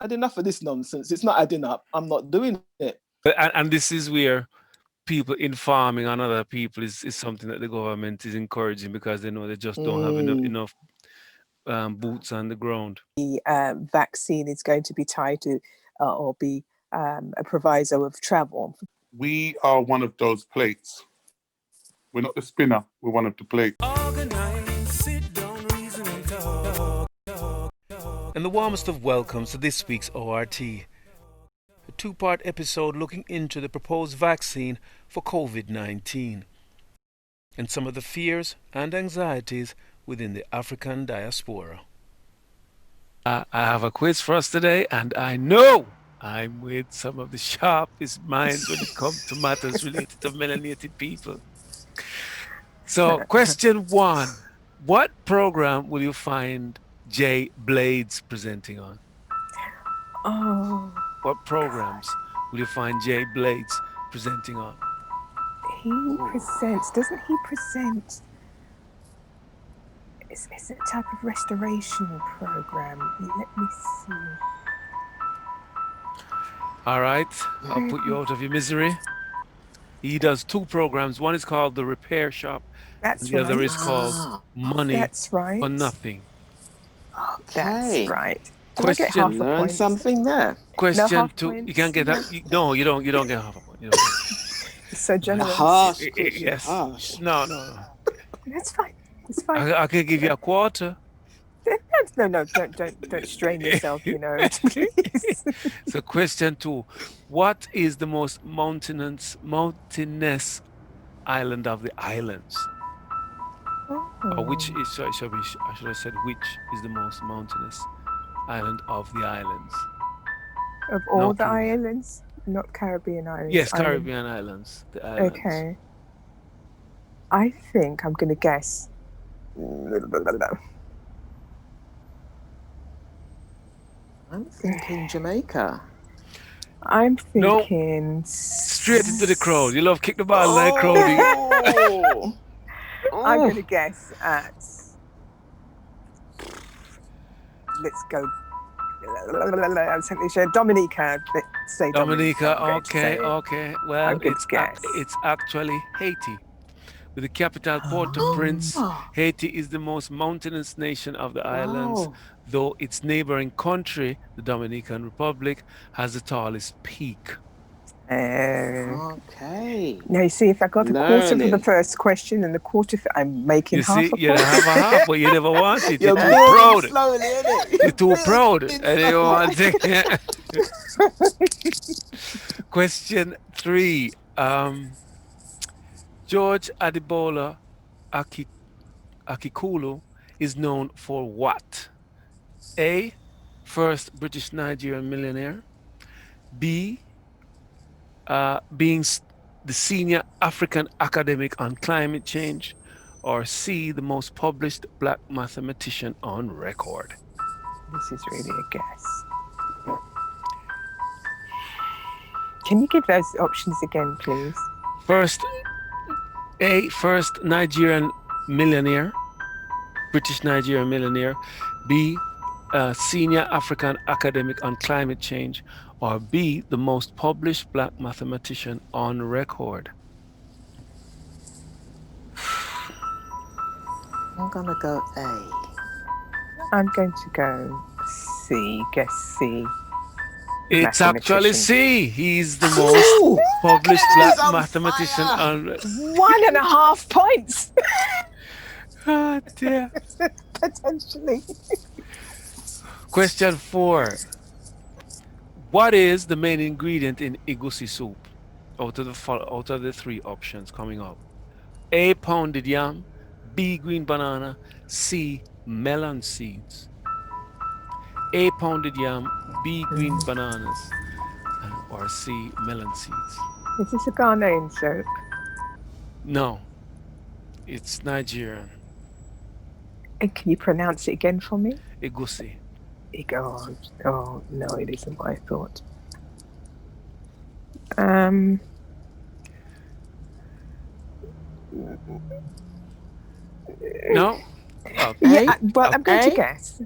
had enough of this nonsense. It's not adding up. I'm not doing it. And this is where people informing on other people is something that the government is encouraging because they know they just don't have Mm. enough boots on the ground. The vaccine is going to be tied to or be a proviso of travel. We are one of those plates. We're not the spinner. We're one of the plates. And the warmest of welcomes to this week's O.R.T., a two-part episode looking into the proposed vaccine for COVID-19 and some of the fears and anxieties within the African diaspora. I have a quiz for us today, and I know I'm with some of the sharpest minds when it comes to matters related to melanated people. So, question 1. What program will you find Jay Blades presenting on? Oh, What programs will you find Jay Blades presenting on? he presents, doesn't he present? Is it a type of restoration program? Let me see. All right, I'll put you out of your misery. He does 2 programs. One is called The Repair Shop, That's and the other right. is called Money That's right. for Nothing. That's Okay. right. Do I get Question- half a Learn point? something there. Question half 2. points. You can't get that. No, you don't get half a point. You don't. So generous. Harsh. Yes. Harsh. No. That's fine. It's fine. I can give you a quarter. No, don't strain yourself, you know, please. So question 2. What is the most mountainous island of the islands? Or which is, sorry, I should have said which is the most mountainous island of the islands? Of all No the clue. islands, not Caribbean islands. Yes, island. Caribbean islands. The islands. Okay. I think I'm going to guess. I'm thinking Jamaica. I'm No. thinking Straight into the crowd. You love kick the ball like crowding. Oh. I'm going to guess at. Let's go. Dominica. Let's say Dominica. I'm going to say it. Okay. Well, I'm going to guess. it's actually Haiti. With the capital Port-au-Prince, Haiti is the most mountainous nation of the islands, Wow. though its neighboring country, the Dominican Republic, has the tallest peak. Okay. Now you see, if I got a quarter for the Learning. first question and the quarter for, I'm making You half see, a point. you have a half, but you never want it. You're You're too building proud. slowly, innit? You're too proud. And you want it. Question 3. George Adebola Akikulu is known for what? A. First British Nigerian millionaire. B. Being the senior African academic on climate change. Or C. The most published black mathematician on record. This is really a guess. Can you give those options again, please? First Nigerian millionaire, British Nigerian millionaire. B, senior African academic on climate change. Or B, the most published black mathematician on record. I'm gonna go A. I'm going to go C. Guess C. It's actually Mathematician. C. He's the most published black mathematician on record. 1.5 points. God damn. Potentially. Question 4. What is the main ingredient in egusi soup? Out of the 3 options coming up. A, pounded yam. B, green banana. C, melon seeds. A, pounded yam. B, green bananas. Or C, melon seeds. Is this a Ghanaian joke? No, it's Nigerian. And can you pronounce it again for me? Egusi. Oh, no, it isn't what I thought. No? Okay. Yeah, well, I'm going to A? guess.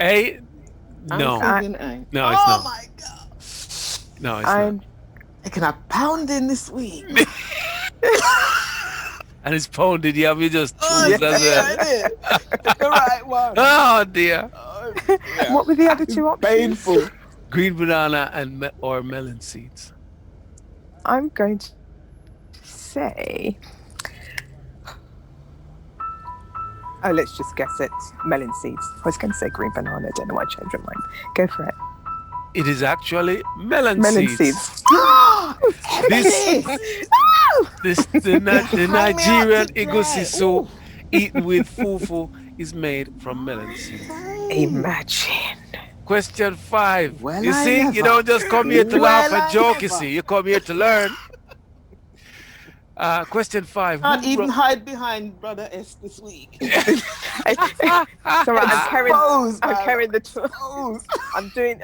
A, No, Amphibian ant. no, it's Oh not. my God. No, it's I'm Taking a pounding this week. not. And it's pounded. You have you just Oh, choose Yeah. as well. I did. Pick the right one. Oh dear. Oh, And what were the other two options? painful. Green banana and or melon seeds. I'm going to say. Oh, let's just guess it. Melon seeds. I was going to say green banana. I don't know why I changed my mind. Go for it. It is actually melon Melon seeds. seeds. This the Hang me out Nigerian to dry. egusi soup Ooh. eaten with fufu is made from melon seeds. Imagine. Question 5. Well, you I see, never. you don't just come here to laugh Well, and I joke, you never. see. You come here to learn. Question 5. Can't Who even wrote- hide behind Brother S this week. It's all right. Exposed, I'm man. carrying the. Exposed. I'm doing.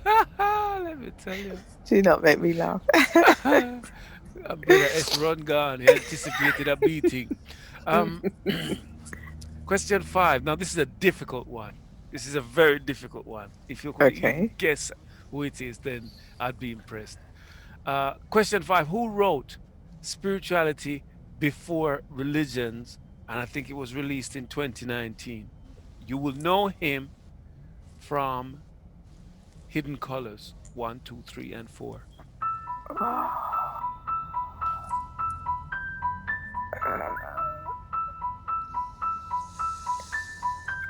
Let me tell you. Do not make me laugh. Brother S run gone. He anticipated a beating. Question 5. Now, this is a difficult one. This is a very difficult one. If you could even Okay. guess who it is, then I'd be impressed. Question 5. Who wrote Spirituality Before Religions? And I think it was released in 2019. You will know him from Hidden Colors 1, 2, 3, and 4.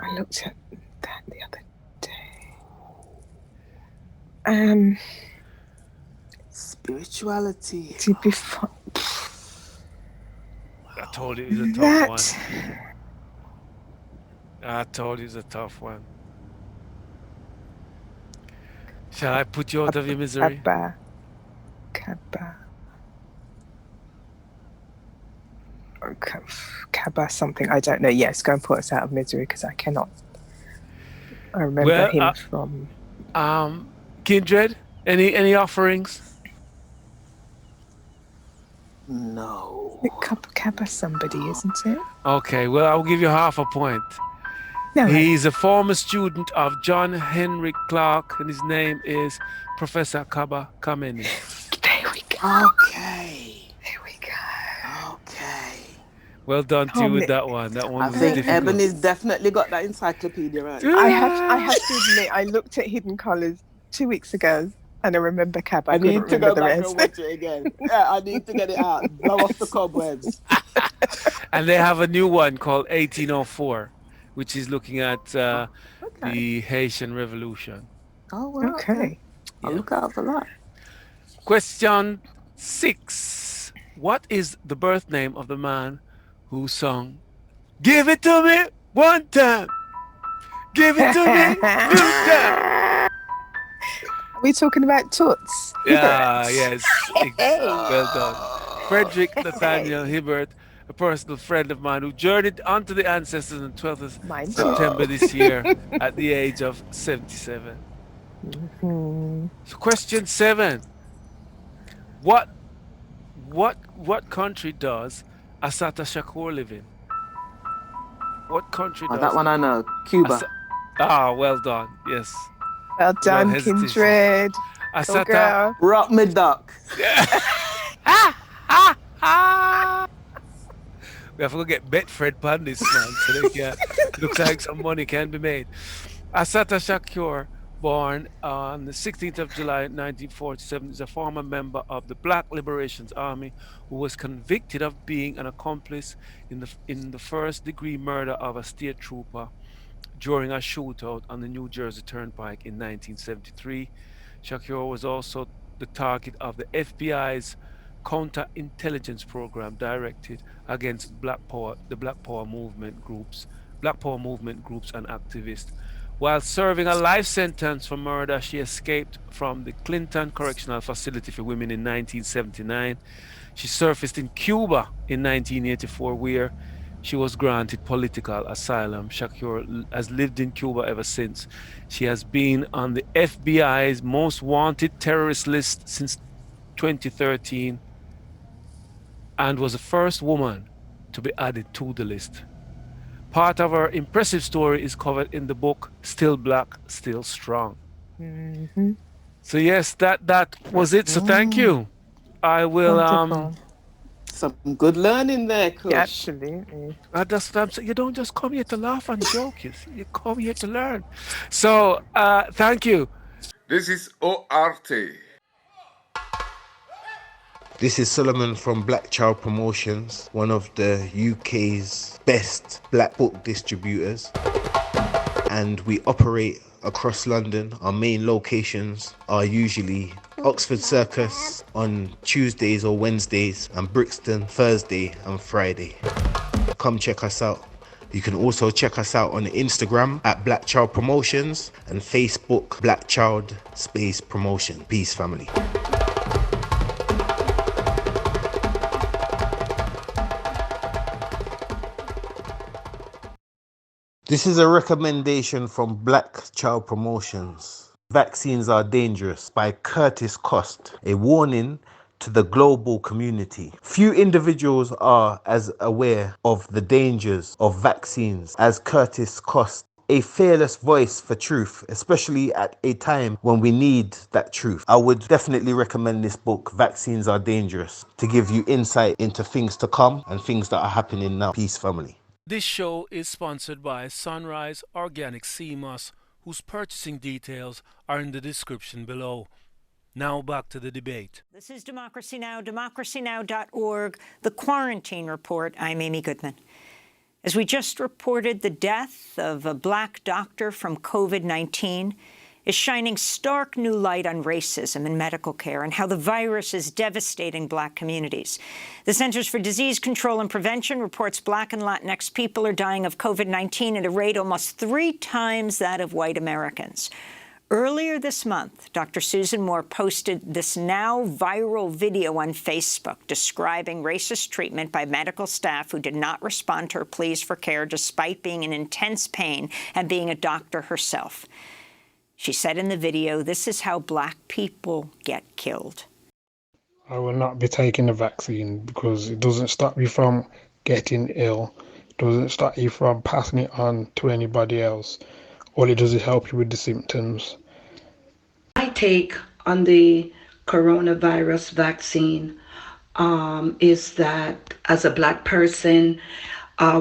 I looked at that the other day. Spirituality. To be fun. I told you it was a tough That. one. I told you it's a tough one. Shall I put you out of your misery? Kaba. Kaba something. I don't know. Yes, go and put us out of misery because I cannot. I remember him from. Kindred, any offerings? No. Kaba somebody, isn't it? Okay, well, I'll give you half a point. No. He's a former student of John Henry Clark, and his name is Professor Kaba Kameni. There we go. Okay. There we go. Okay. Well done to you with that one. That one I was think difficult. Ebony's definitely got that encyclopedia right. I have to admit, I looked at Hidden Colors 2 weeks ago, and I remember Kaba. I need to go back rest. and watch it again. Yeah, I need to get it out. Blow off the cobwebs. And they have a new one called 1804, which is looking at the Haitian Revolution. Oh, well, Okay. I'll look out for that. Question 6. What is the birth name of the man who sung "Give It to Me One Time, Give It to Me Two Times"? Are we talking about Toots? Yeah, yes. Well done. Frederick Nathaniel Hibbert, a personal friend of mine who journeyed onto the ancestors on 12th of Mine September this year at the age of 77. Mm-hmm. So question 7. What country does Assata Shakur live in? What country Oh, does that one I know. Cuba. well done. Yes. Well done, hesitation. Kindred. Go Assata. girl. Rock me duck. We have to go get Betfred Pandis, man, so they can, looks like some money can be made. Assata Shakur, born on the 16th of July 1947, is a former member of the Black Liberation Army who was convicted of being an accomplice in the first-degree murder of a state trooper during a shootout on the New Jersey Turnpike in 1973. Shakur was also the target of the FBI's counterintelligence program directed against the Black Power movement groups and activists. While serving a life sentence for murder, she escaped from the Clinton Correctional Facility for Women in 1979. She surfaced in Cuba in 1984, where she was granted political asylum. Shakur has lived in Cuba ever since. She has been on the FBI's most wanted terrorist list since 2013 and was the first woman to be added to the list. Part of her impressive story is covered in the book Still Black, Still Strong. Mm-hmm. So yes, that was it. So thank you. I will Wonderful. Some good learning there, Yeah, Kush. absolutely. that's what I'm saying. You don't just come here to laugh and joke. You come here to learn. So thank you. This is O.R.T. This is Solomon from Black Child Promotions, one of the UK's best black book distributors. And we operate across London. Our main locations are usually Oxford Circus on Tuesdays or Wednesdays and Brixton Thursday and Friday. Come check us out. You can also check us out on Instagram at Black Child Promotions and Facebook Black Child Space Promotion. Peace, family. This is a recommendation from Black Child Promotions. Vaccines Are Dangerous by Curtis Cost. A warning to the global community. Few individuals are as aware of the dangers of vaccines as Curtis Cost. A fearless voice for truth, especially at a time when we need that truth. I would definitely recommend this book, Vaccines Are Dangerous, to give you insight into things to come and things that are happening now. Peace, family. This show is sponsored by Sunrise Organic Sea Moss, whose purchasing details are in the description below. Now back to the debate. This is Democracy Now!, democracynow.org, the Quarantine Report. I'm Amy Goodman. As we just reported, the death of a black doctor from COVID-19 is shining stark new light on racism in medical care and how the virus is devastating black communities. The Centers for Disease Control and Prevention reports black and Latinx people are dying of COVID-19 at a rate almost 3 times that of white Americans. Earlier this month, Dr. Susan Moore posted this now viral video on Facebook describing racist treatment by medical staff who did not respond to her pleas for care despite being in intense pain and being a doctor herself. She said in the video, "This is how black people get killed." I will not be taking the vaccine because it doesn't stop you from getting ill. It doesn't stop you from passing it on to anybody else. All it does is help you with the symptoms. My take on the coronavirus vaccine is that as a black person,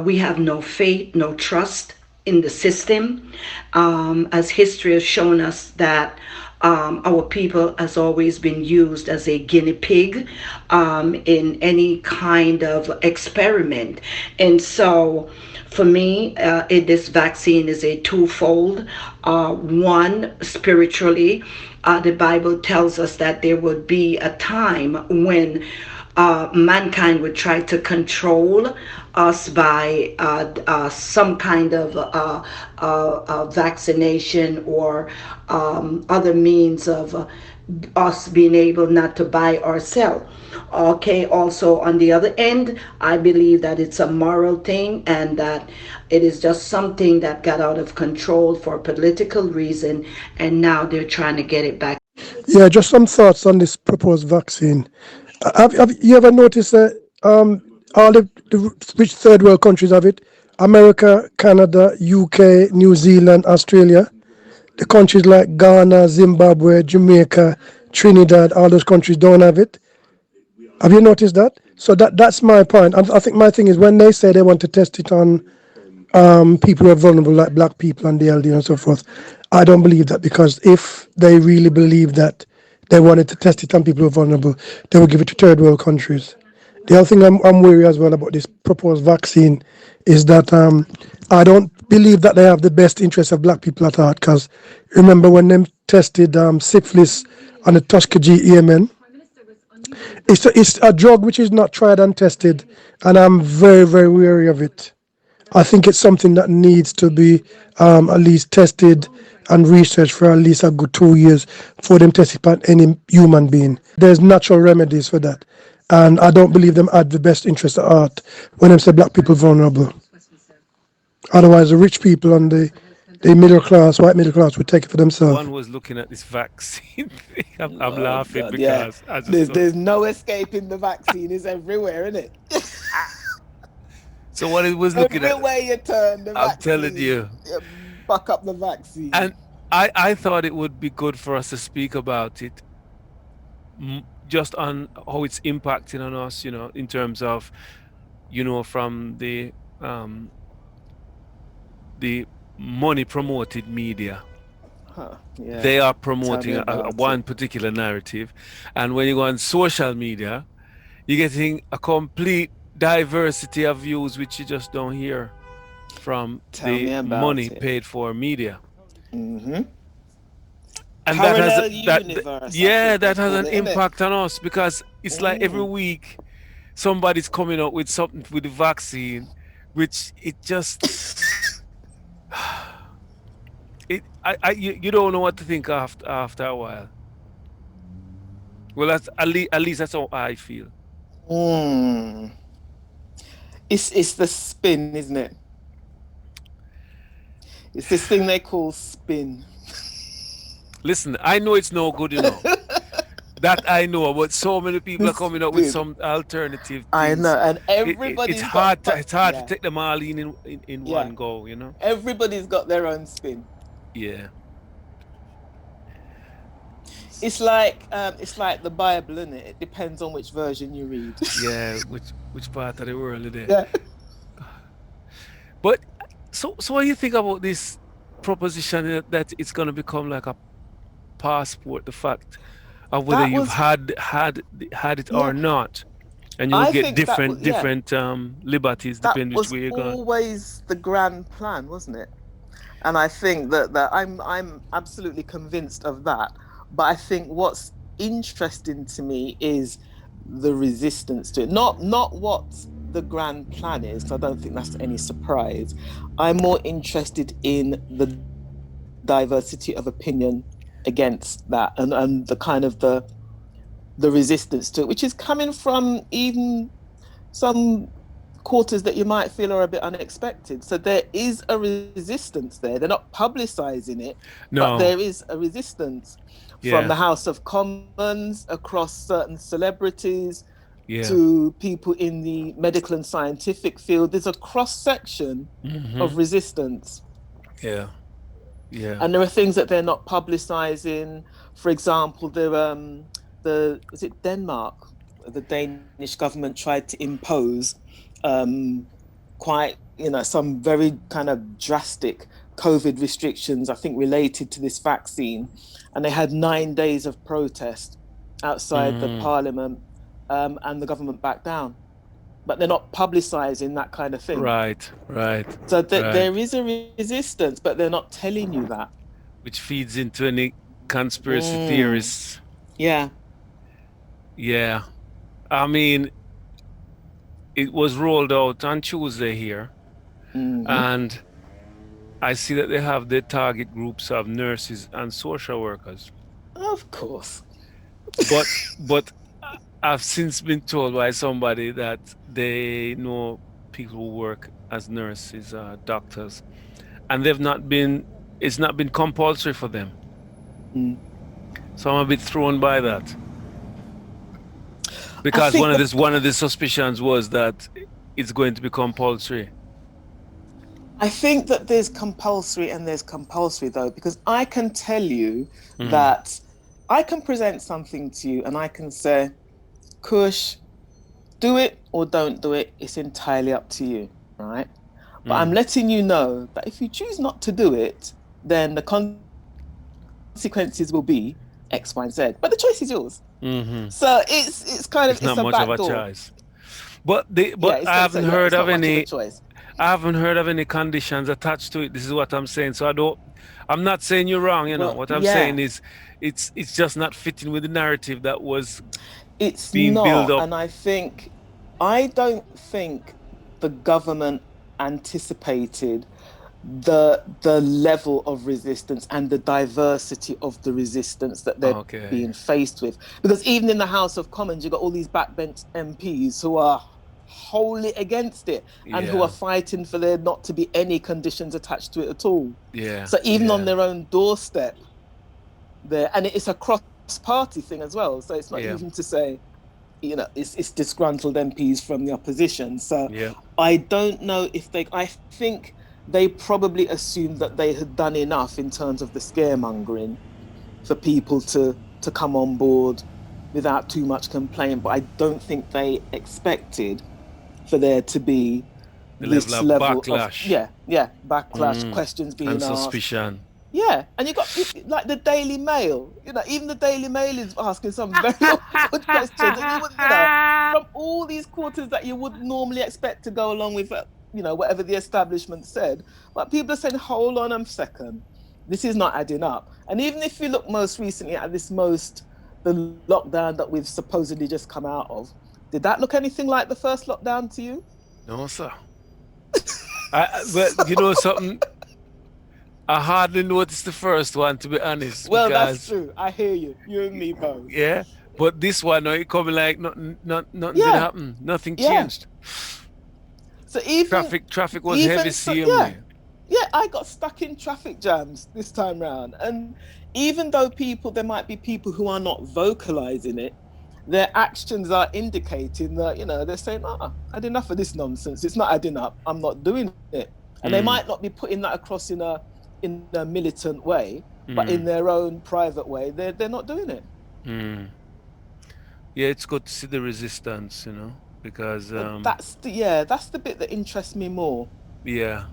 we have no faith, no trust in the system, as history has shown us that our people has always been used as a guinea pig in any kind of experiment. And so for me, this vaccine is a twofold. One, spiritually, the Bible tells us that there would be a time when mankind would try to control us by some kind of vaccination or other means of us being able not to buy or sell. Okay, also on the other end, I believe that it's a moral thing and that it is just something that got out of control for political reason, and now they're trying to get it back. Yeah, just some thoughts on this proposed vaccine. Have you ever noticed that all the rich third world countries have it? America, Canada, UK, New Zealand, Australia. The countries like Ghana, Zimbabwe, Jamaica, Trinidad, all those countries don't have it. Have you noticed that? So that's my point. I think my thing is when they say they want to test it on people who are vulnerable, like black people and the elderly and so forth, I don't believe that, because if they really believe that they wanted to test it on people who are vulnerable, they would give it to third world countries. The other thing I'm worried as well about this proposed vaccine is that I don't believe that they have the best interests of black people at heart, because remember when they tested syphilis on the Tuskegee Airmen, it's a drug which is not tried and tested, and I'm very, very wary of it. I think it's something that needs to be at least tested and researched for at least a good 2 years before them test it on any human being. There's natural remedies for that. And I don't believe them at the best interest of art when they say black people vulnerable. Otherwise, the rich people and the middle class, white middle class, would take it for themselves. One was looking at this vaccine thing. I'm laughing God, because yeah. There's no escaping the vaccine. It's everywhere, isn't it? So what it was looking at, Everywhere you turn, the I'm telling vaccine. you. Buck up the vaccine. And I thought it would be good for us to speak about it, just on how it's impacting on us, in terms of, from the money promoted media. Yeah. They are Tell me promoting about one it. particular narrative. And when you go on social media, you're getting a complete diversity of views which you just don't hear from Tell me the about money it. paid for media. Mm-hmm. And Parallel universe. that has an impact on us, because it's like every week somebody's coming up with something with the vaccine, which it just you don't know what to think after a while. Well, that's at least that's how I feel. It's the spin, isn't it? It's this thing they call spin. Listen, I know it's no good, That I know, but so many people are coming up with some alternative things. I know, and everybody's it's hard to yeah. take them all in one go, Everybody's got their own spin. Yeah. It's like the Bible, isn't it? It depends on which version you read. Yeah, which part of the world it is. Yeah. But so what do you think about this proposition that it's going to become like a passport, the fact of whether you've had it or not, and you'll get different liberties depending which way you're going? That was always the grand plan, wasn't it? And I think that I'm absolutely convinced of that. But I think what's interesting to me is the resistance to it. Not what the grand plan is, because I don't think that's any surprise. I'm more interested in the diversity of opinion against that, and the kind of the resistance to it, which is coming from even some quarters that you might feel are a bit unexpected. So there is a resistance there. They're not publicizing it, but there is a resistance from the House of Commons, across certain celebrities, to people in the medical and scientific field. There's a cross-section of resistance. Yeah. And there are things that they're not publicizing. For example, was it Denmark? The Danish government tried to impose quite, some very kind of drastic COVID restrictions, I think related to this vaccine. And they had 9 days of protest outside the parliament, and the government backed down. But they're not publicizing that kind of thing. Right. So there is a resistance, but they're not telling you that. Which feeds into any conspiracy theorists. Yeah. I mean, it was rolled out on Tuesday here, and I see that they have their target groups of nurses and social workers. Of course. But I've since been told by somebody that they know people who work as nurses, doctors, and it's not been compulsory for them. So I'm a bit thrown by that. Because one of the suspicions was that it's going to be compulsory. I think that there's compulsory and there's compulsory, though, because I can tell you that I can present something to you and I can say, Kush, do it or don't do it. It's entirely up to you, right? But I'm letting you know that if you choose not to do it, then the consequences will be X, Y, and Z. But the choice is yours. So it's kind of not much of a choice. But I haven't heard of any. I haven't heard of any conditions attached to it. This is what I'm saying. So I'm not saying you're wrong. What I'm saying is, it's just not fitting with the narrative that was being built up. And I don't think the government anticipated the level of resistance and the diversity of the resistance that they're being faced with. Because even in the House of Commons, you've got all these backbench MPs who are wholly against it and who are fighting for there not to be any conditions attached to it at all. So even on their own doorstep, and it's a cross-party thing as well. So it's not even to say it's disgruntled MPs from the opposition. So Yeah. I don't know if I think they probably assumed that they had done enough in terms of the scaremongering for people to come on board without too much complaint. But I don't think they expected for there to be The level this of level of backlash. backlash, questions being And asked. suspicion. Yeah, and you got like the Daily Mail. Even the Daily Mail is asking some very awkward questions that you would, from all these quarters that you would normally expect to go along with, whatever the establishment said. But people are saying, hold on a second, this is not adding up. And even if you look most recently at the lockdown that we've supposedly just come out of, did that look anything like the first lockdown to you? No, sir. But you know something? I hardly noticed the first one, to be honest. Well, because, that's true. I hear you. You and me both. Yeah. But this one, it coming like nothing did happen. Nothing changed. So even traffic was heavy, same yeah, I got stuck in traffic jams this time round. And even though there might be people who are not vocalizing it, their actions are indicating that, they're saying, I had enough of this nonsense. It's not adding up. I'm not doing it. And they might not be putting that across in a militant way, but in their own private way, they're not doing it. Yeah, it's good to see the resistance, because that's the bit that interests me more. Yeah.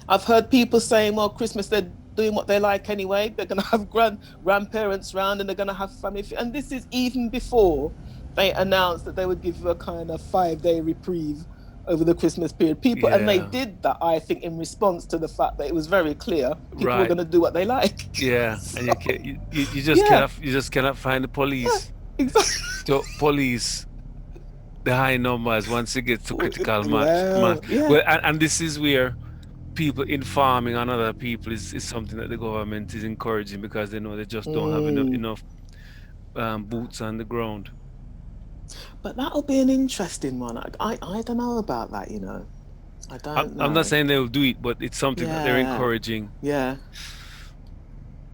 I've heard people saying, well, Christmas, they're doing what they like anyway. They're going to have grandparents round and they're going to have family. And this is even before they announced that they would give you a kind of 5-day reprieve over the Christmas period. And they did that, I think, in response to the fact that it was very clear people were going to do what they like. Yeah, so, and you just cannot find the police. Yeah, exactly. To police the high numbers once it gets to critical mass. Yeah. Well, and this is where people informing on other people is something that the government is encouraging, because they know they just don't have enough boots on the ground. But that'll be an interesting one. I don't know about that, I don't know. I'm not saying they'll do it, but it's something that they're encouraging. Yeah.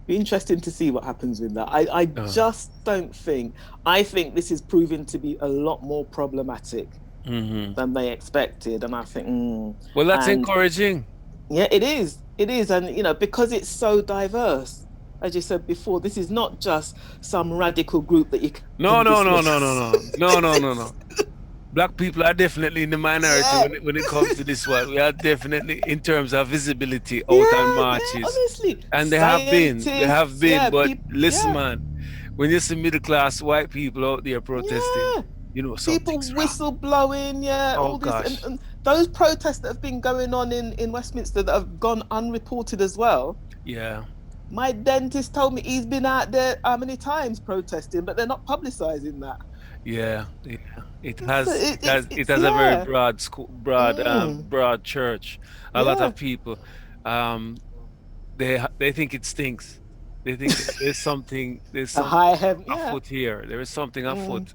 Be interesting to see what happens with that. I just don't think. I think this is proving to be a lot more problematic than they expected, and I think. Well, that's encouraging. Yeah, it is. It is, and because it's so diverse. As you said before, this is not just some radical group that you can No. Black people are definitely in the minority when it comes to this one. We are definitely, in terms of visibility, out on marches. Yeah, honestly. And they have been. But listen, man, when you see middle class white people out there protesting, people whistle blowing, all this, and those protests that have been going on in Westminster that have gone unreported as well. Yeah. My dentist told me he's been out there how many times protesting, but they're not publicizing that. Yeah. It has a very broad church. A lot of people, they think it stinks. They think there's something afoot here. There is something afoot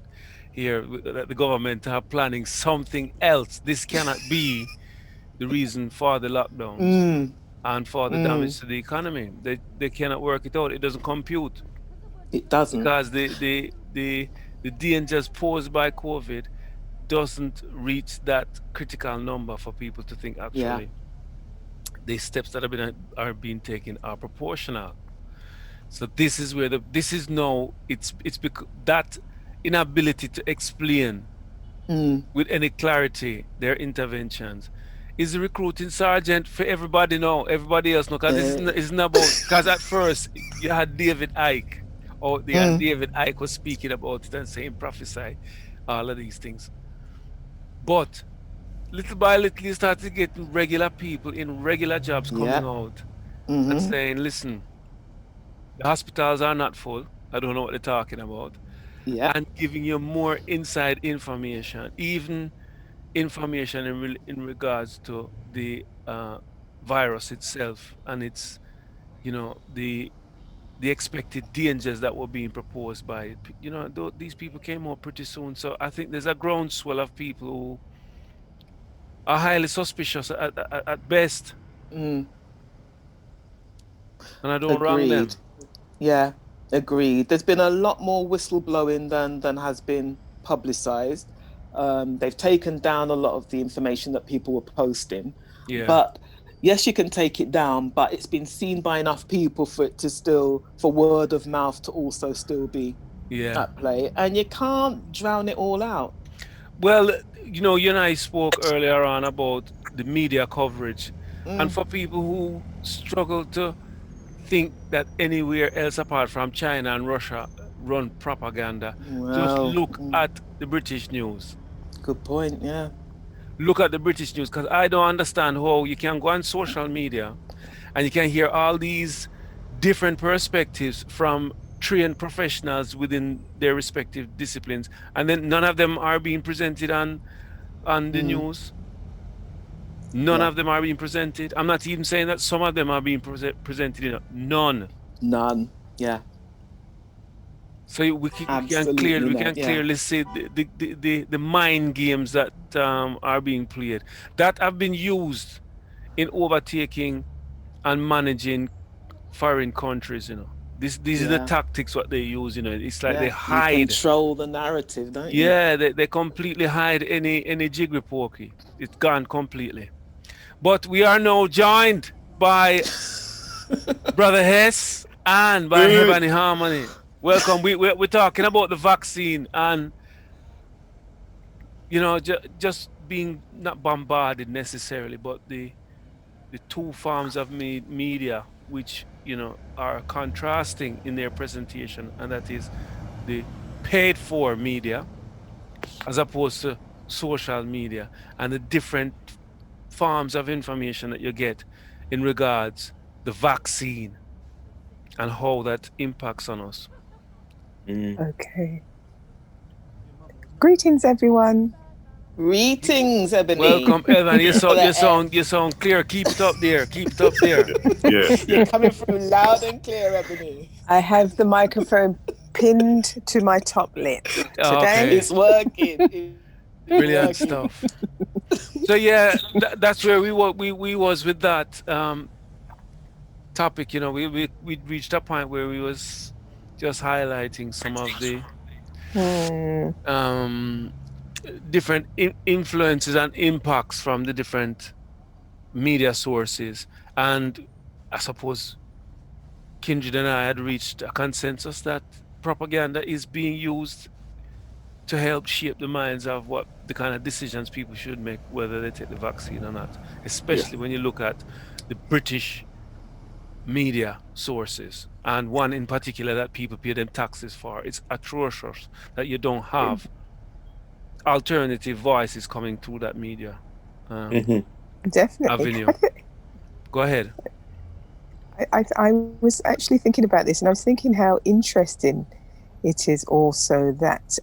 here that the government are planning something else. This cannot be the reason for the lockdowns. And for the damage to the economy. They cannot work it out. It doesn't compute. It doesn't. Because the dangers posed by COVID doesn't reach that critical number for people to think actually the steps that are being taken are proportional. So this is where it's because that inability to explain with any clarity their interventions is the recruiting sergeant for everybody now. Everybody else now, because it's not about. Because at first you had David Icke, David Icke was speaking about it and saying prophesy all of these things. But little by little, you started getting regular people in regular jobs coming out and saying, "Listen, the hospitals are not full. I don't know what they're talking about." Yeah, and giving you more inside information, even information in regards to the virus itself and its, the expected dangers that were being proposed by it. These people came out pretty soon. So I think there's a groundswell of people who are highly suspicious at best. And I don't wrong them. Yeah, agreed. There's been a lot more whistleblowing than has been publicized. They've taken down a lot of the information that people were posting. Yeah. But yes, you can take it down, but it's been seen by enough people for it to still, for word of mouth to also still be Yeah. at play. And you can't drown it all out. Well, you and I spoke earlier on about the media coverage. And for people who struggle to think that anywhere else apart from China and Russia run propaganda, just Well, look at the British news. good point. Yeah. Look at the British news, because I don't understand how you can go on social media and you can hear all these different perspectives from trained professionals within their respective disciplines, and then none of them are being presented on the news. None Yeah. of them are being presented. I'm not even saying that some of them are being presented. None. None. Yeah. So we can Absolutely not. Yeah. clearly see the mind games that are being played, that have been used in overtaking and managing foreign countries. These are the Yeah. tactics what they use. It's like they Yeah. You hide. control the narrative, don't you? Yeah, they completely hide any jiggery pokey. It's gone completely. But we are now joined by Brother Hess and by Ebony Harmony. Welcome. We're talking about the vaccine and just being not bombarded necessarily, but the two forms of media which are contrasting in their presentation, and that is the paid for media as opposed to social media, and the different forms of information that you get in regards the vaccine and how that impacts on us. Okay. Greetings, everyone. Greetings, Ebony. Welcome, Evan. You sound clear. Keep it up there. Keep it up there. You're coming through loud and clear, Ebony. I have the microphone pinned to my top lip today. Okay. It's working. Brilliant stuff. So yeah, that's where we was with that topic. We reached a point where we was just highlighting some of the different influences and impacts from the different media sources, and I suppose Kindred and I had reached a consensus that propaganda is being used to help shape the minds of what the kind of decisions people should make, whether they take the vaccine or not, especially when you look at the British media sources, and one in particular that people pay them taxes for. It's atrocious that you don't have alternative voices coming through that media Definitely. avenue. Go ahead. I was actually thinking about this, and I was thinking how interesting it is also that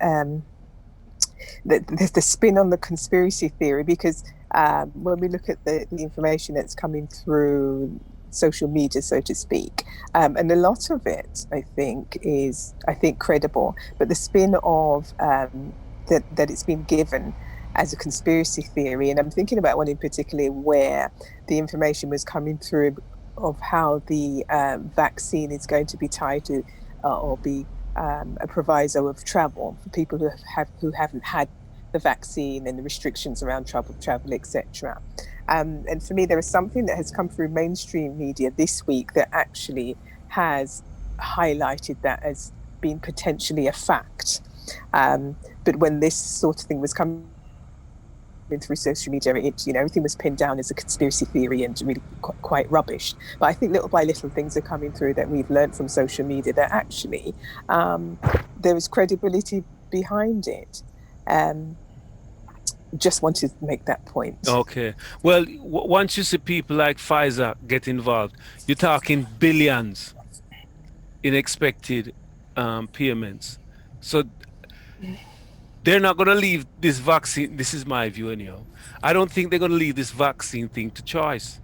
the spin on the conspiracy theory, because when we look at the information that's coming through social media, so to speak, and a lot of it, I think, is credible, but the spin of that it's been given as a conspiracy theory, and I'm thinking about one in particular where the information was coming through of how the vaccine is going to be tied to or be a proviso of travel for people who haven't had the vaccine, and the restrictions around travel, etc. And for me, there is something that has come through mainstream media this week that actually has highlighted that as being potentially a fact. But when this sort of thing was coming through social media, everything was pinned down as a conspiracy theory and really quite rubbish. But I think little by little things are coming through that we've learned from social media that actually there is credibility behind it. Just wanted to make that point. Okay. Well, once you see people like Pfizer get involved, you're talking billions in expected payments. So they're not going to leave this vaccine. This is my view anyhow. I don't think they're going to leave this vaccine thing to choice.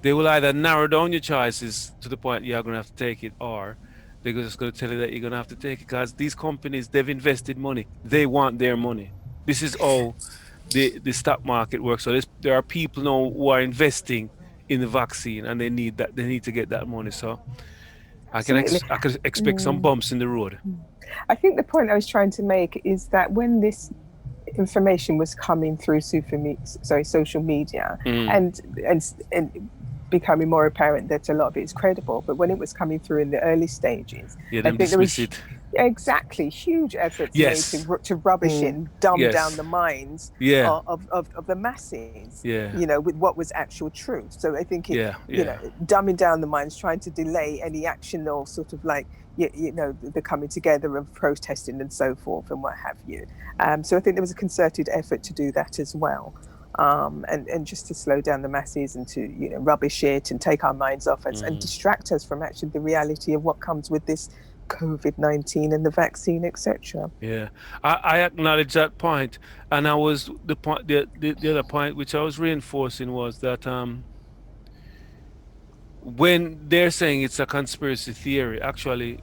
They will either narrow down your choices to the point you're going to have to take it, or they're just going to tell you that you're going to have to take it, because these companies, they've invested money. They want their money. This is how the stock market works. So there are people now who are investing in the vaccine, and they need to get that money. So Absolutely. I could expect some bumps in the road. I think the point I was trying to make is that when this information was coming through social media, and becoming more apparent that a lot of it is credible, but when it was coming through in the early stages, Yeah, I them think there dismiss was it. exactly huge efforts made Yes. to rubbish it and dumb down Yes. the minds Yeah. of the masses, Yeah. with what was actual truth. So I think it, Yeah. Yeah. dumbing down the minds, trying to delay any action, or sort of like, the coming together of protesting and so forth and what have you. So I think there was a concerted effort to do that as well. And just to slow down the masses and to rubbish it and take our minds off us and distract us from actually the reality of what comes with this COVID-19 and the vaccine, etc. Yeah, I acknowledge that point, and I was the point the other point which I was reinforcing was that when they're saying it's a conspiracy theory, actually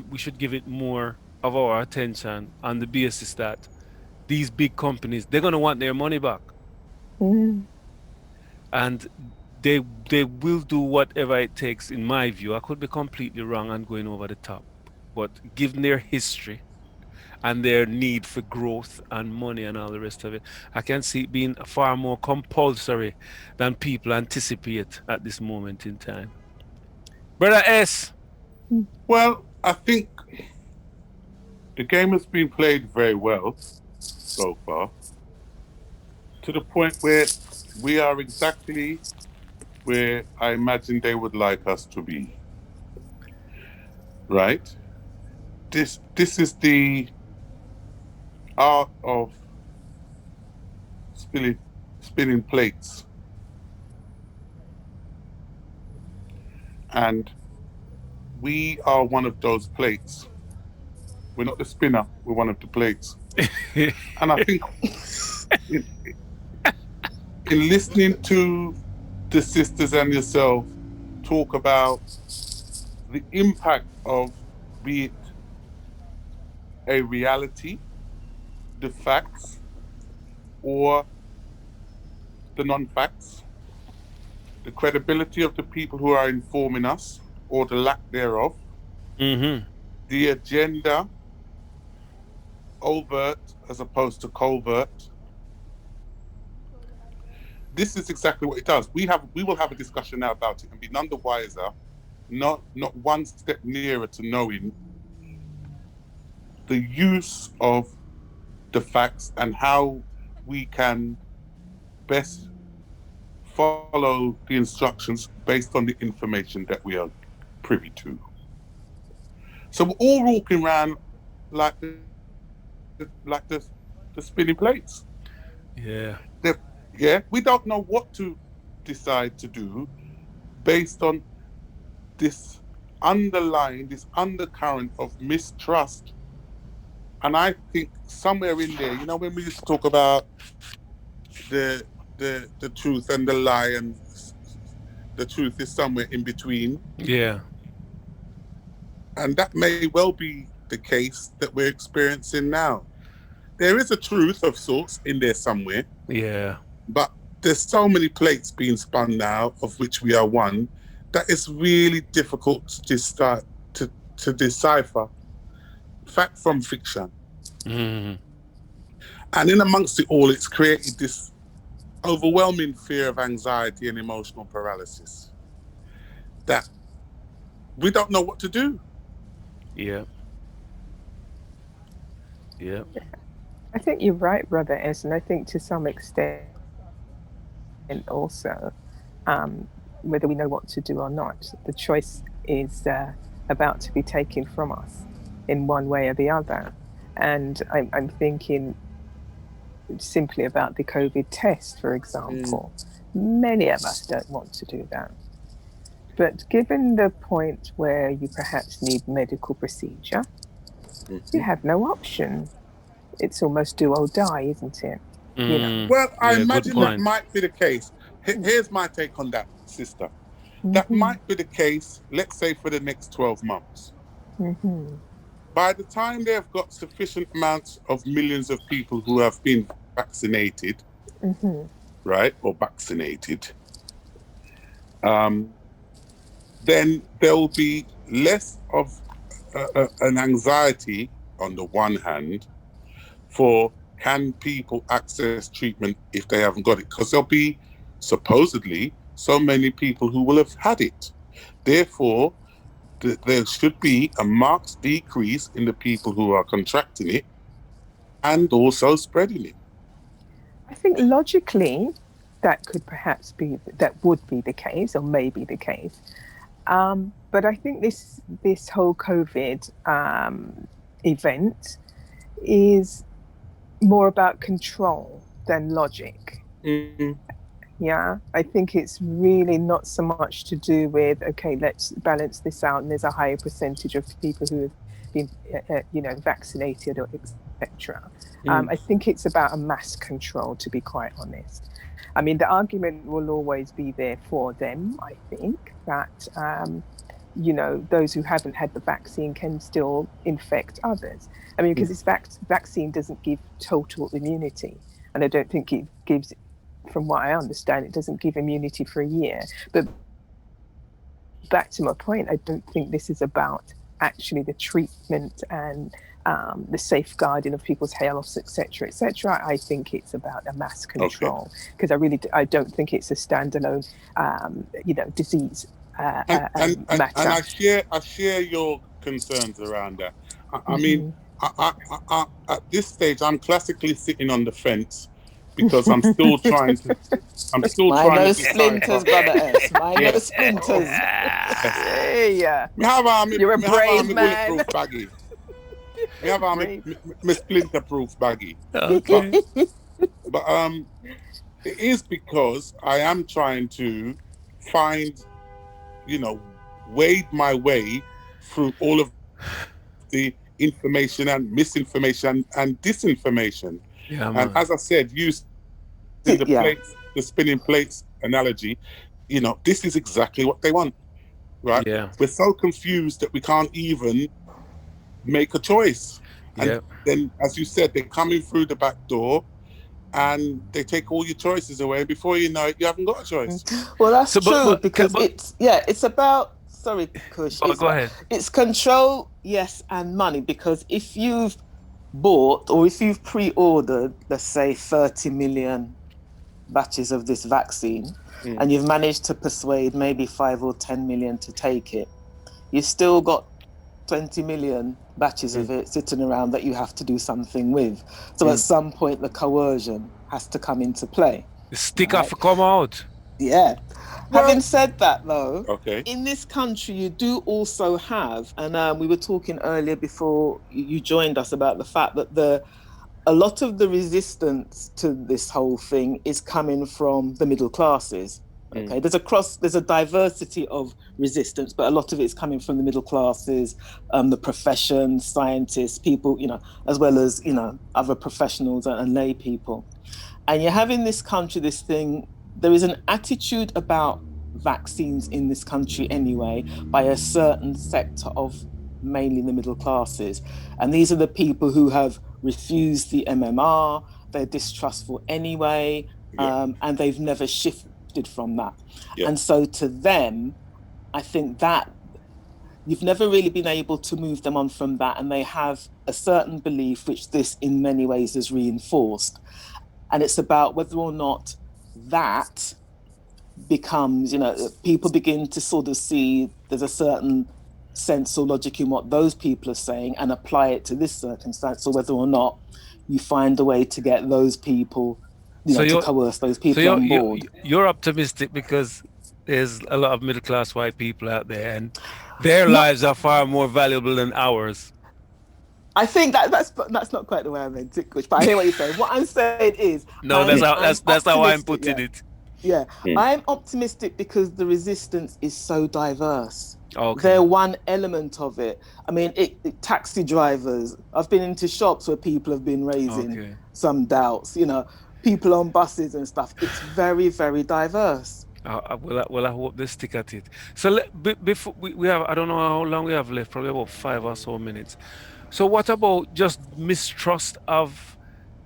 we should give it more of our attention on the basis that these big companies, they're gonna want their money back, Mm. and they they will do whatever it takes. In my view, I could be completely wrong and going over the top, but given their history and their need for growth and money and all the rest of it, I can see it being far more compulsory than people anticipate at this moment in time. Brother S. Well, I think the game has been played very well so far, to the point where we are exactly where I imagine they would like us to be. Right? This is the art of spinning plates, and we are one of those plates. We're not the spinner. We're one of the plates. And I think in, in listening to the sisters and yourself talk about the impact of, be it a reality, the facts, or the non-facts, the credibility of the people who are informing us, or the lack thereof, Mm-hmm. the agenda, overt as opposed to covert. This is exactly what it does. We will have a discussion now about it and be none the wiser, not one step nearer to knowing the use of the facts and how we can best follow the instructions based on the information that we are privy to. So we're all walking around like the spinning plates. Yeah. Yeah, we don't know what to decide to do based on this this undercurrent of mistrust. And I think somewhere in there, when we used to talk about the the truth and the lie, and the truth is somewhere in between, Yeah. and that may well be the case that we're experiencing now. There is a truth of sorts in there somewhere, Yeah. but there's so many plates being spun now, of which we are one, that it's really difficult to decipher fact from fiction. Mm-hmm. And in amongst it all, it's created this overwhelming fear of anxiety and emotional paralysis that we don't know what to do. Yeah. Yeah. I think you're right, Brother S, and I think to some extent also, whether we know what to do or not, the choice is about to be taken from us in one way or the other. And I'm thinking simply about the COVID test, for example. Many of us don't want to do that. But given the point where you perhaps need medical procedure, you have no option. It's almost do or die, isn't it? Well, I Yeah, good imagine that point. might be the case. Here's my take on that, sister. That Mm-hmm. might be the case, let's say, for the next 12 months. Mm-hmm. By the time they've got sufficient amounts of millions of people who have been vaccinated, Mm-hmm. right, or vaccinated, then there will be less of an anxiety on the one hand for can people access treatment if they haven't got it? Because there'll be supposedly so many people who will have had it. Therefore, there should be a marked decrease in the people who are contracting it and also spreading it. I think logically that could perhaps be that would be the case or may be the case. But I think this whole COVID event is more about control than logic. Mm. Yeah, I think it's really not so much to do with, okay, let's balance this out, and there's a higher percentage of people who have been, vaccinated or etc. Mm. I think it's about a mass control, to be quite honest. I mean, the argument will always be there for them. I think that those who haven't had the vaccine can still infect others. I mean, because this vaccine doesn't give total immunity, and I don't think it gives, from what I understand, it doesn't give immunity for a year. But back to my point, I don't think this is about actually the treatment and the safeguarding of people's health, etc., etc. I think it's about a mass control, because I don't think it's a standalone, disease And matter. I share your concerns around that. I mean, at this stage, I'm classically sitting on the fence because I'm still Mind trying to no decipher. splinters, brother S. Mind no Yes, splinters. yes. Hey, Me have you're a brave me man. bulletproof baggy. Me have Brave. me splinter proof baggy. But Okay. but it is because I am trying to find, wade my way through all of the information and misinformation and disinformation. Yeah, And man. as I said, using Yeah. the spinning plates analogy, this is exactly what they want, right? Yeah. We're so confused that we can't even make a choice. And Yeah. then, as you said, they're coming through the back door and they take all your choices away. Before you know it, you haven't got a choice. Well, that's So, true because but it's about, sorry, Kush, go ahead. it's control, yes, and money. Because if you've bought or if you've pre-ordered, let's say 30 million batches of this vaccine, Mm. and you've managed to persuade maybe 5 or 10 million to take it, you've still got 20 million batches of Mm. it sitting around that you have to do something with. So at Mm. some point, the coercion has to come into play, The stick right? have to come out. Yeah. Having Well, said that, though, okay. in this country, you do also have, and we were talking earlier before you joined us about the fact that a lot of the resistance to this whole thing is coming from the middle classes. Mm. Okay, there's a diversity of resistance, but a lot of it's coming from the middle classes, the professions, scientists, people, as well as other professionals and lay people. And you have in this country this thing. There is an attitude about vaccines in this country anyway by a certain sector of mainly the middle classes, and these are the people who have refused the MMR. They're distrustful anyway, Yeah. and they've never shifted from that. Yeah. And so to them, I think that you've never really been able to move them on from that, and they have a certain belief which this in many ways has reinforced. And it's about whether or not that becomes, people begin to sort of see there's a certain sense or logic in what those people are saying and apply it to this circumstance, or whether or not you find a way to get those people, So to you're coerce those so people on board. you're optimistic because there's a lot of middle class white people out there, and their Not, lives are far more valuable than ours. I think that's not quite the way I meant it, Kush, but I hear what you're saying. What I'm saying is No, I'm that's how I'm optimistic, putting yeah. it. Yeah, Mm. I'm optimistic because the resistance is so diverse. Okay. They're one element of it. I mean, taxi drivers. I've been into shops where people have been raising Okay. some doubts. People on buses and stuff. It's very, very diverse. Well, I hope they stick at it. So before we have, I don't know how long we have left, probably about 5 or so minutes. So what about just mistrust of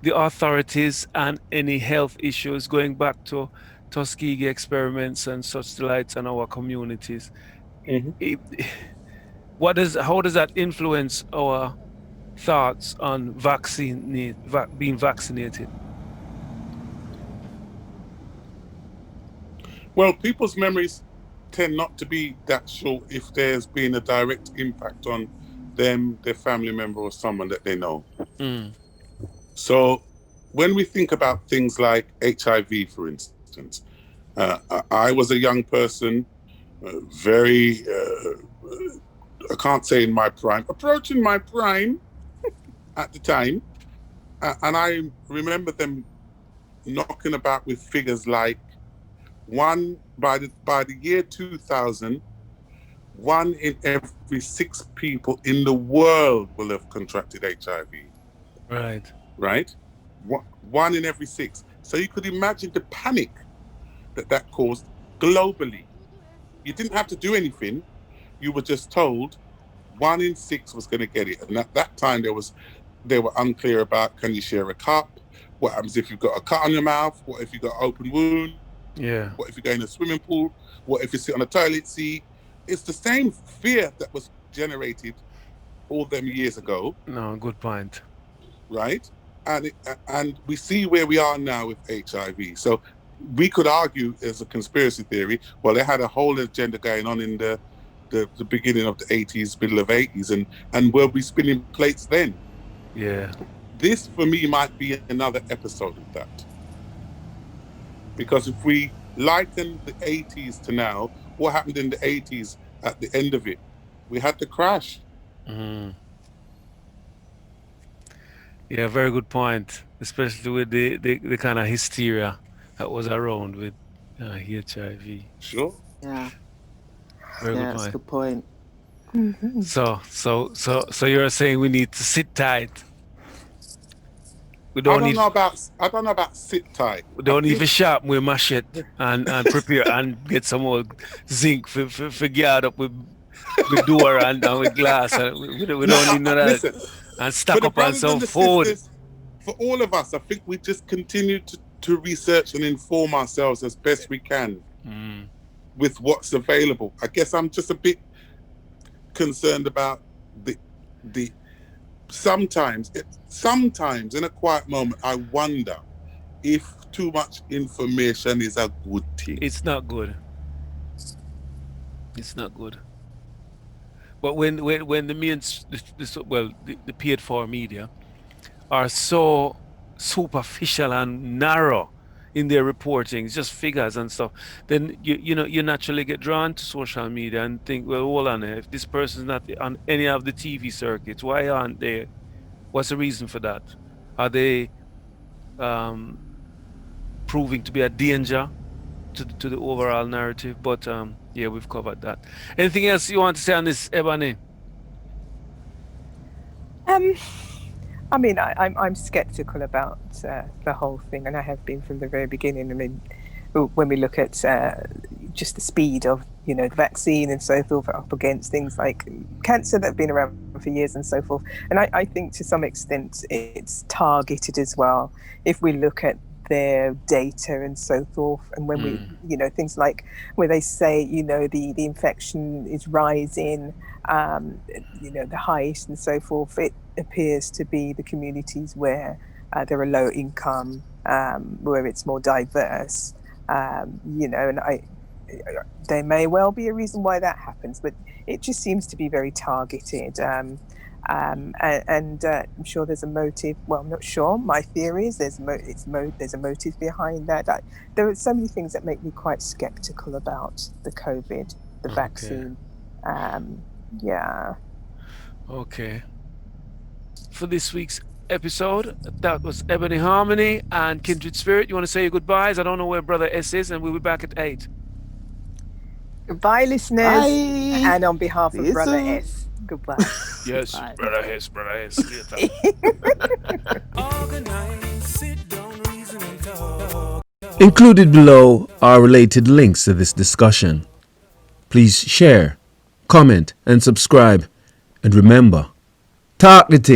the authorities and any health issues going back to Tuskegee experiments and such delights in our communities? Mm-hmm. It- How does that influence our thoughts on being vaccinated? Well, people's memories tend not to be that short if there's been a direct impact on them, their family member, or someone that they know. Mm. So when we think about things like HIV, for instance, I was a young person, very, I can't say in my prime, approaching my prime at the time. And I remember them knocking about with figures like by the year 2000, 1 in every 6 people in the world will have contracted HIV. Right. Right? 1 in every 6. So you could imagine the panic that caused globally. You didn't have to do anything. You were just told 1 in 6 was going to get it. And at that time, they were unclear about, can you share a cup? What happens if you've got a cut on your mouth? What if you've got an open wound? Yeah. What if you go in a swimming pool? What if you sit on a toilet seat? It's the same fear that was generated all them years ago, No, good point. right? And we see where we are now with HIV. So we could argue as a conspiracy theory, well, they had a whole agenda going on in the beginning of the 80s, middle of 80s, and we'll be spinning plates then. Yeah. This, for me, might be another episode of that. Because if we liken the 80s to now, what happened in the 80s at the end of it? We had the crash. Mm. Yeah, very good point. Especially with the kind of hysteria that was around with HIV. Sure. Yeah, Very good yeah, that's a point. good point. Mm-hmm. So you're saying we need to sit tight. We I don't don't need know about sit tight. we I don't need think to sharpen with machete and prepare and get some more zinc for guard up with door and with glass. And we no. don't need none of that. Listen, And for stack the up on brothers some and the food. sisters, for all of us, I think we just continue to research and inform ourselves as best we can Mm. with what's available. I guess I'm just a bit concerned about the sometimes in a quiet moment I wonder if too much information is a good thing. It's not good. It's not good. But when the main the paid for media are so superficial and narrow in their reporting, it's just figures and stuff, then you naturally get drawn to social media and think, well, hold on, if this person's not on any of the TV circuits, why aren't they? What's the reason for that? Are they um, proving to be a danger to the overall narrative? But yeah, we've covered that. Anything else you want to say on this, Ebony? I mean, I'm skeptical about the whole thing, and I have been from the very beginning. I mean, when we look at just the speed of the vaccine and so forth up against things like cancer that have been around for years and so forth, and I think to some extent it's targeted as well. If we look at their data and so forth, and when we things like where they say the infection is rising, the highest and so forth, it appears to be the communities where there are low income, where it's more diverse, and there may well be a reason why that happens, but it just seems to be very targeted. And I'm sure there's a motive. Well, I'm not sure. My theory is there's a motive behind that. There are so many things that make me quite skeptical about the COVID, the vaccine. Yeah. Okay. For this week's episode, that was Ebony Harmony and Kindred Spirit. You want to say your goodbyes? I don't know where Brother S is, and we'll be back at 8. Goodbye, listeners. Bye. And on behalf See of you Brother soon. S, goodbye. Yes, Bye. Brother S, Brother S. Later. Included below are related links to this discussion. Please share, comment, and subscribe. And remember, talk the thing.